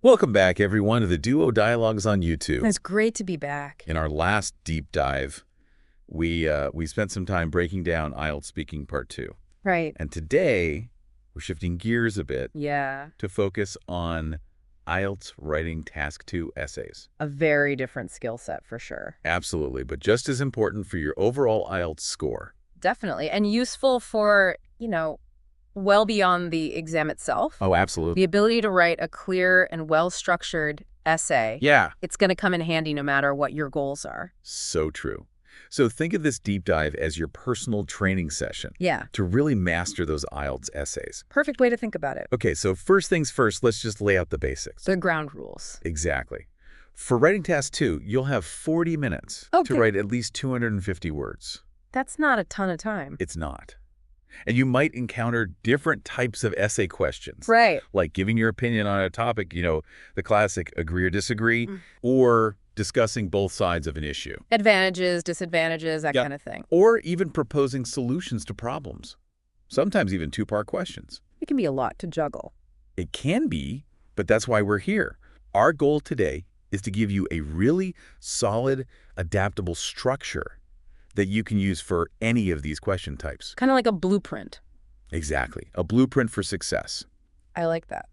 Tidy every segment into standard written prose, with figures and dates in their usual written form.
Welcome back, everyone, to the Duo Dialogues on YouTube. It's great to be back. In our last deep dive, we spent some time breaking down IELTS Speaking Part 2. Right. And today, we're shifting gears a bit Yeah. to focus on IELTS Writing Task 2 essays. A very different skill set for sure. Absolutely, but just as important for your overall IELTS score. Definitely. And useful for, well beyond the exam itself. Oh, absolutely. The ability to write a clear and well-structured essay. Yeah. It's going to come in handy no matter what your goals are. So true. So think of this deep dive as your personal training session. Yeah. To really master those IELTS essays. Perfect way to think about it. Okay, so first things first, let's just lay out the basics. The ground rules. Exactly. For writing task 2, you'll have 40 minutes to write at least 250 words. That's not a ton of time. It's not. And you might encounter different types of essay questions. Right. Like giving your opinion on a topic, the classic agree or disagree, or discussing both sides of an issue. Advantages, disadvantages, that kind of thing. Or even proposing solutions to problems. Sometimes even two-part questions. It can be a lot to juggle. It can be, but that's why we're here. Our goal today is to give you a really solid, adaptable structure that you can use for any of these question types. Kind of like a blueprint. Exactly. A blueprint for success. I like that.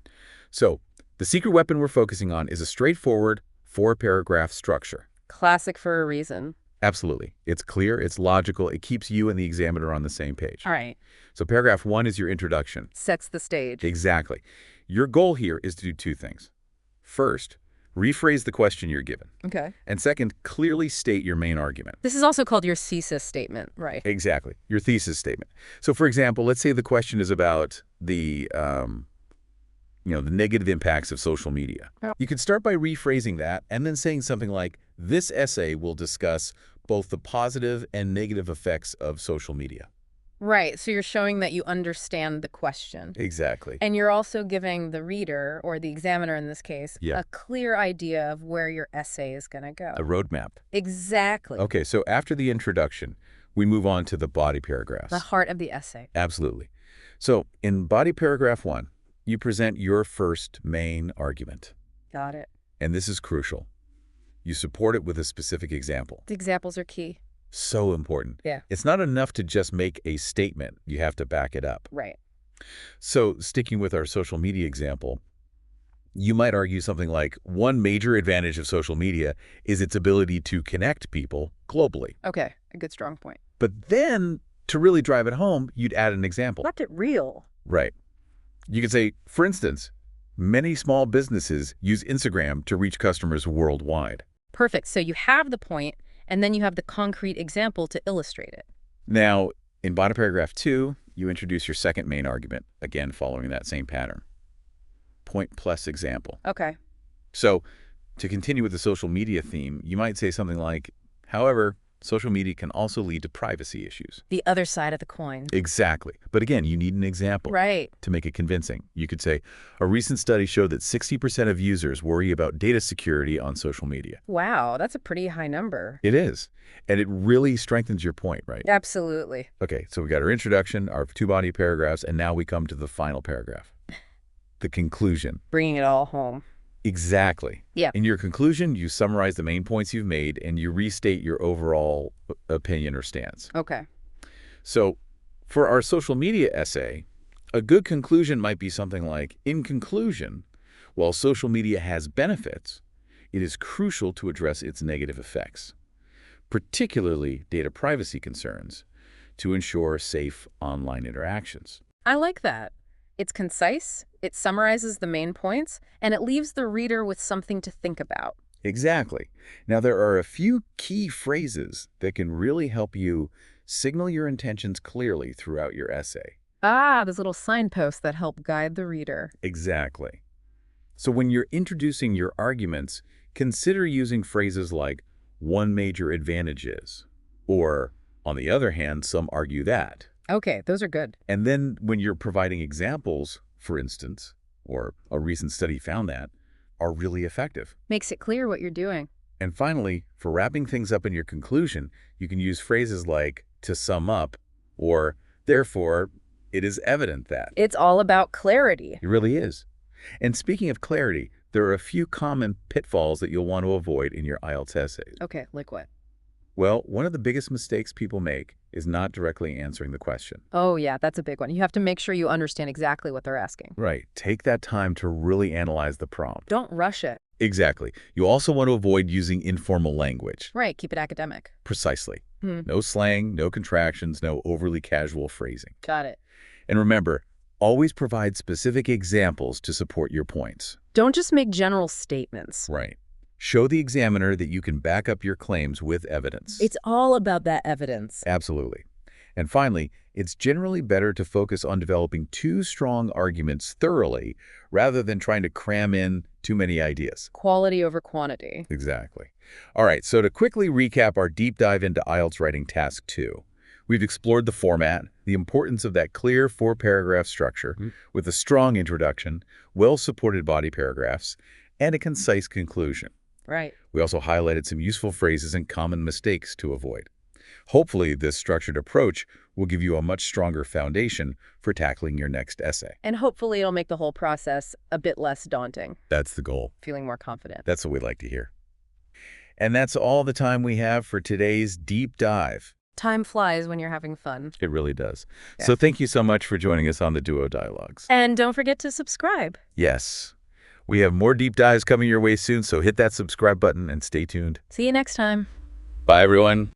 So, the secret weapon we're focusing on is a straightforward 4-paragraph structure. Classic for a reason. Absolutely. It's clear, it's logical, it keeps you and the examiner on the same page. All right. So paragraph 1 is your introduction. Sets the stage. Exactly. Your goal here is to do two things. First, rephrase the question you're given. Okay. And second, clearly state your main argument. This is also called your thesis statement, right? Exactly. Your thesis statement. So for example, let's say the question is about the negative impacts of social media. Yeah. You could start by rephrasing that and then saying something like, this essay will discuss both the positive and negative effects of social media. Right. So you're showing that you understand the question. Exactly. And you're also giving the reader, or the examiner in this case, a clear idea of where your essay is going to go. A roadmap. Exactly. Okay, so after the introduction, we move on to the body paragraphs. The heart of the essay. Absolutely. So in body paragraph 1, you present your first main argument. Got it. And this is crucial. You support it with a specific example. The examples are key. So important. Yeah. It's not enough to just make a statement. You have to back it up. Right. So sticking with our social media example, you might argue something like, one major advantage of social media is its ability to connect people globally. Okay. A good strong point. But then, to really drive it home, you'd add an example. Left it real. Right. You could say, for instance, many small businesses use Instagram to reach customers worldwide. Perfect. So you have the point, and then you have the concrete example to illustrate it. Now, in body paragraph 2, you introduce your second main argument, again following that same pattern. Point plus example. Okay. So, to continue with the social media theme, you might say something like, however, social media can also lead to privacy issues. The other side of the coin. Exactly. But again, you need an example to make it convincing. You could say, a recent study showed that 60% of users worry about data security on social media. Wow, that's a pretty high number. It is. And it really strengthens your point, right? Absolutely. Okay, so we got our introduction, our 2 body paragraphs, and now we come to the final paragraph. The conclusion. Bringing it all home. Exactly. Yeah. In your conclusion, you summarize the main points you've made and you restate your overall opinion or stance. Okay. So for our social media essay, a good conclusion might be something like, in conclusion, while social media has benefits, it is crucial to address its negative effects, particularly data privacy concerns, to ensure safe online interactions. I like that. It's concise, it summarizes the main points, and it leaves the reader with something to think about. Exactly. Now, there are a few key phrases that can really help you signal your intentions clearly throughout your essay. Ah, those little signposts that help guide the reader. Exactly. So when you're introducing your arguments, consider using phrases like, one major advantage is, or, on the other hand, some argue that. Okay, those are good. And then when you're providing examples, for instance, or a recent study found that, are really effective. Makes it clear what you're doing. And finally, for wrapping things up in your conclusion, you can use phrases like, to sum up, or, therefore, it is evident that. It's all about clarity. It really is. And speaking of clarity, There are a few common pitfalls that you'll want to avoid in your IELTS essays. Okay, like what? Well, one of the biggest mistakes people make is not directly answering the question. Oh, yeah, that's a big one. You have to make sure you understand exactly what they're asking. Right. Take that time to really analyze the prompt. Don't rush it. Exactly. You also want to avoid using informal language. Right, keep it academic. Precisely. Hmm. No slang, no contractions, no overly casual phrasing. Got it. And remember, always provide specific examples to support your points. Don't just make general statements. Right. Show the examiner that you can back up your claims with evidence. It's all about that evidence. Absolutely. And finally, it's generally better to focus on developing two strong arguments thoroughly rather than trying to cram in too many ideas. Quality over quantity. Exactly. All right, so to quickly recap our deep dive into IELTS Writing Task 2, we've explored the format, the importance of that clear four-paragraph structure with a strong introduction, well-supported body paragraphs, and a concise conclusion. Right. We also highlighted some useful phrases and common mistakes to avoid. Hopefully, this structured approach will give you a much stronger foundation for tackling your next essay. And hopefully it'll make the whole process a bit less daunting. That's the goal. Feeling more confident. That's what we'd like to hear. And that's all the time we have for today's deep dive. Time flies when you're having fun. It really does. Yeah. So thank you so much for joining us on the Duo Dialogues. And don't forget to subscribe. Yes. We have more deep dives coming your way soon, so hit that subscribe button and stay tuned. See you next time. Bye, everyone.